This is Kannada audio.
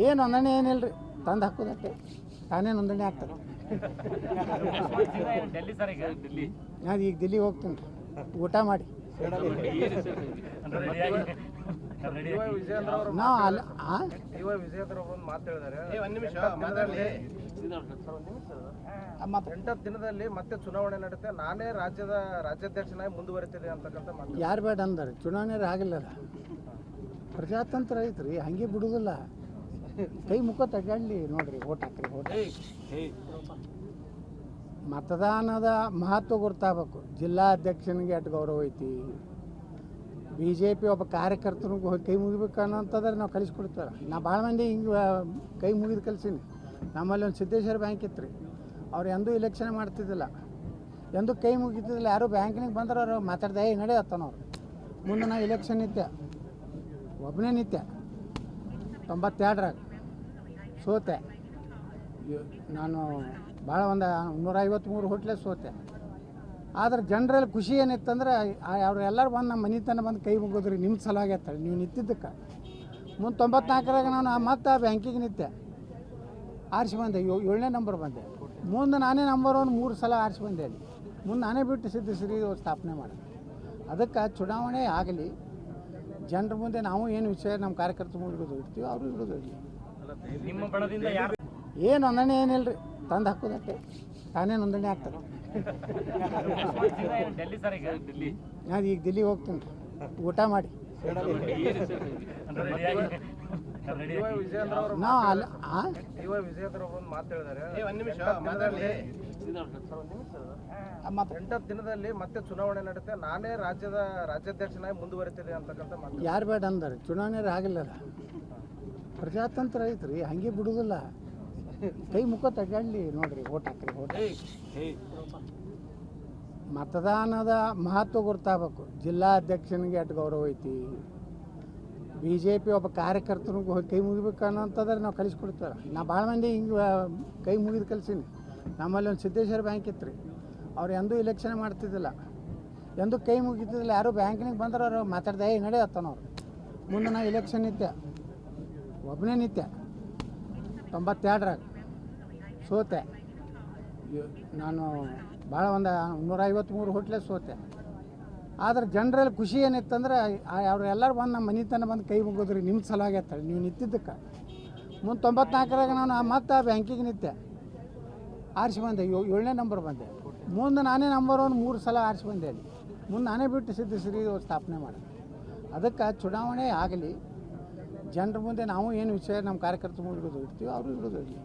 ಏನು ನೋಂದಣಿ ಏನಿಲ್ಲ ರೀ, ತಂದು ಹಾಕೋದಕ್ಕೆ ತಾನೇ ನೋಂದಣಿ ಆಗ್ತದೆ. ನಾನು ಈಗ ದಿಲ್ಲಿಗೆ ಹೋಗ್ತೀನಿ ಊಟ ಮಾಡಿ. ನಾವು ಅಲ್ಲಿ ದಿನದಲ್ಲಿ ಮತ್ತೆ ಚುನಾವಣೆ ನಡೆಯುತ್ತೆ, ನಾನೇ ರಾಜ್ಯಾಧ್ಯಕ್ಷನಾಗಿ ಮುಂದುವರಿತೀನಿ ಅಂತಕ್ಕಂಥ ಮಾತು. ಯಾರು ಬೇಡ ಅಂದಾರೆ? ಚುನಾವಣೆ ಆಗಿಲ್ಲ, ಪ್ರಜಾತಂತ್ರ ಐತ್ರಿ, ಹಂಗೆ ಬಿಡುದಿಲ್ಲ. ಕೈ ಮುಖ ತಗೊಳ್ಳಿ ನೋಡ್ರಿ, ಓಟ್ ಹಾಕ್ರಿ. ಓಟ್ ಮತದಾನದ ಮಹತ್ವ ಗೊತ್ತಾಗಬೇಕು. ಜಿಲ್ಲಾಧ್ಯಕ್ಷನಿಗೆ ಅಷ್ಟು ಗೌರವ ಐತಿ. BJP ಒಬ್ಬ ಕಾರ್ಯಕರ್ತನಿಗೆ ಹೋಗಿ ಕೈ ಮುಗಿಬೇಕು ಅನ್ನೋಂಥದ್ರೆ ನಾವು ಕಲಿಸ್ಕೊಡ್ತಾರೆ. ನಾ ಭಾಳ ಮಂದಿ ಹಿಂಗೆ ಕೈ ಮುಗಿದು ಕಲಿಸೀನಿ. ನಮ್ಮಲ್ಲಿ ಒಂದು ಸಿದ್ದೇಶ್ವರ ಬ್ಯಾಂಕ್ ಇತ್ತು ರೀ, ಅವ್ರು ಎಂದೂ ಇಲೆಕ್ಷನ್ ಮಾಡ್ತಿದ್ದಿಲ್ಲ, ಎಂದೂ ಕೈ ಮುಗಿತಿದ್ದಿಲ್ಲ. ಯಾರು ಬ್ಯಾಂಕಿನಿಗೆ ಬಂದ್ರೆ ಅವ್ರು ಮಾತಾಡ್ದೆ ನಡೆಯತ್ತನವ್ರು. ಮುಂದೆ ನಾ ಇಲೆಕ್ಷನ್ ನಿತ್ಯ ಒಬ್ಬನೇ ನಿತ್ಯ 92ರಾಗ ಸೋತೆ. ನಾನು ಭಾಳ ಒಂದು 153 ಹೋಟ್ಲೆ ಸೋತೆ. ಆದ್ರೆ ಜನರಲ್ಲಿ ಖುಷಿ ಏನಿತ್ತಂದ್ರೆ ಅವ್ರು ಎಲ್ಲರೂ ಬಂದು ನಮ್ಮ ಮನೆ ತನಕ ಬಂದು ಕೈ ಮುಗಿದ್ರಿ, ನಿಮ್ಮ ಸಲ ಆಗೈತಲ್ಲ ನೀವು ನಿಂತಿದ್ದಕ್ಕೆ. ಮುಂದೆ 94ರಾಗ ನಾನು ಮತ್ತೆ ಬ್ಯಾಂಕಿಗೆ ನಿಂತೆ, ಆರಿಸಿ ಬಂದೆ, 7ನೇ ನಂಬರ್ ಬಂದೆ. ಮುಂದೆ ನಾನೇ ನಂಬರ್ 1 3 ಸಲ ಆರಿಸಿ ಬಂದೆ. ಅಲ್ಲಿ ಮುಂದೆ ನಾನೇ ಬಿಟ್ಟು ಸಿದ್ಧಶ್ರೀ ಸ್ಥಾಪನೆ ಮಾಡಿ. ಅದಕ್ಕೆ ಚುನಾವಣೆ ಆಗಲಿ, ಜನರ ಮುಂದೆ ನಾವು ಏನು ವಿಷಯ ನಮ್ಮ ಕಾರ್ಯಕರ್ತರ ಮುಂದೆ ಇಡೋದು ಇಡ್ತೀವಿ, ಅವರು ಇಡೋದು ಇರಲಿ. ಏನು ನೋಂದಣಿ ಏನಿಲ್ಲ ರೀ, ತಂದು ಹಾಕೋದಕ್ಕೆ ತಾನೇ ನೋಂದಣಿ ಆಗ್ತದೆ. ನಾನು ಈಗ ದಿಲ್ಲಿಗೆ ಹೋಗ್ತೀನಿ ಊಟ ಮಾಡಿ. ನಾವು ಅಲ್ಲಿ ದಿನದಲ್ಲಿ ಮತ್ತೆ ಚುನಾವಣೆ ನಡೆಯುತ್ತೆ, ನಾನೇ ರಾಜ್ಯಾಧ್ಯಕ್ಷನಾಗಿ ಮುಂದುವರಿತೀನಿ ಅಂತಕ್ಕಂಥ ಮಾತು. ಯಾರು ಬೇಡ ಅಂದಾರೆ? ಚುನಾವಣೆ ಆಗಿಲ್ಲ, ಪ್ರಜಾತಂತ್ರ ಐತ್ರಿ, ಹಂಗೆ ಬಿಡುದಿಲ್ಲ. ಕೈ ಮುಖ ತಗೊಳ್ಳಿ ನೋಡ್ರಿ, ಓಟ್ ಹಾಕ್ರಿ. ಓಟ್ ಮತದಾನದ ಮಹತ್ವ ಗೊತ್ತಾಗಬೇಕು. ಜಿಲ್ಲಾಧ್ಯಕ್ಷನಿಗೆ ಅಷ್ಟು ಗೌರವ ಐತಿ. BJP ಒಬ್ಬ ಕಾರ್ಯಕರ್ತನಿಗೆ ಹೋಗಿ ಕೈ ಮುಗಿಬೇಕು ಅನ್ನೋಂಥದ್ರೆ ನಾವು ಕಲಿಸ್ಕೊಡ್ತಾರೆ. ನಾ ಭಾಳ ಮಂದಿ ಹಿಂಗೆ ಕೈ ಮುಗಿದು ಕಲಿಸೀನಿ. ನಮ್ಮಲ್ಲಿ ಒಂದು ಸಿದ್ದೇಶ್ವರ ಬ್ಯಾಂಕ್ ಇತ್ತು ರೀ, ಅವ್ರು ಎಂದೂ ಇಲೆಕ್ಷನ್ ಮಾಡ್ತಿದ್ದಿಲ್ಲ, ಎಂದೂ ಕೈ ಮುಗಿತಿದ್ದಿಲ್ಲ. ಯಾರು ಬ್ಯಾಂಕಿನಿಗೆ ಬಂದ್ರೆ ಅವ್ರು ಮಾತಾಡ್ದೆ ನಡೆಯತ್ತನವ್ರು. ಮುಂದೆ ನಾ ಇಲೆಕ್ಷನ್ ನಿತ್ಯ ಒಬ್ಬನೇ ನಿತ್ಯ 92ರಾಗ ಸೋತೆ. ನಾನು ಭಾಳ ಒಂದು 153 ಹೋಟ್ಲೆ ಸೋತೆ. ಆದ್ರೆ ಜನರಲ್ಲಿ ಖುಷಿ ಏನಿತ್ತಂದ್ರೆ ಅವ್ರು ಎಲ್ಲರೂ ಬಂದು ನಮ್ಮ ಮನೆ ತನಕ ಬಂದು ಕೈ ಮುಗಿದ್ರಿ, ನಿಮ್ಮ ಸಲ ಆಗೈತಲ್ಲ ನೀವು ನಿಂತಿದ್ದಕ್ಕೆ. ಮುಂದೆ 94ರಾಗ ನಾನು ಮತ್ತೆ ಬ್ಯಾಂಕಿಗೆ ನಿಂತೆ, ಆರಿಸಿ ಬಂದೆ, 7ನೇ ನಂಬರ್ ಬಂದೆ. ಮುಂದೆ ನಾನೇ ನಂಬರ್ 1 3 ಸಲ ಆರಿಸಿ ಬಂದೆ. ಅಲ್ಲಿ ಮುಂದೆ ನಾನೇ ಬಿಟ್ಟು ಸಿದ್ಧಶ್ರೀ ಸ್ಥಾಪನೆ ಮಾಡಿ. ಅದಕ್ಕೆ ಚುನಾವಣೆ ಆಗಲಿ, ಜನರ ಮುಂದೆ ನಾವು ಏನು ವಿಷಯ ನಮ್ಮ ಕಾರ್ಯಕರ್ತರ ಮುಂದೆ ಇಡೋದು ಇಡ್ತೀವಿ, ಅವರು ಇಡೋದು ಇರಲಿ.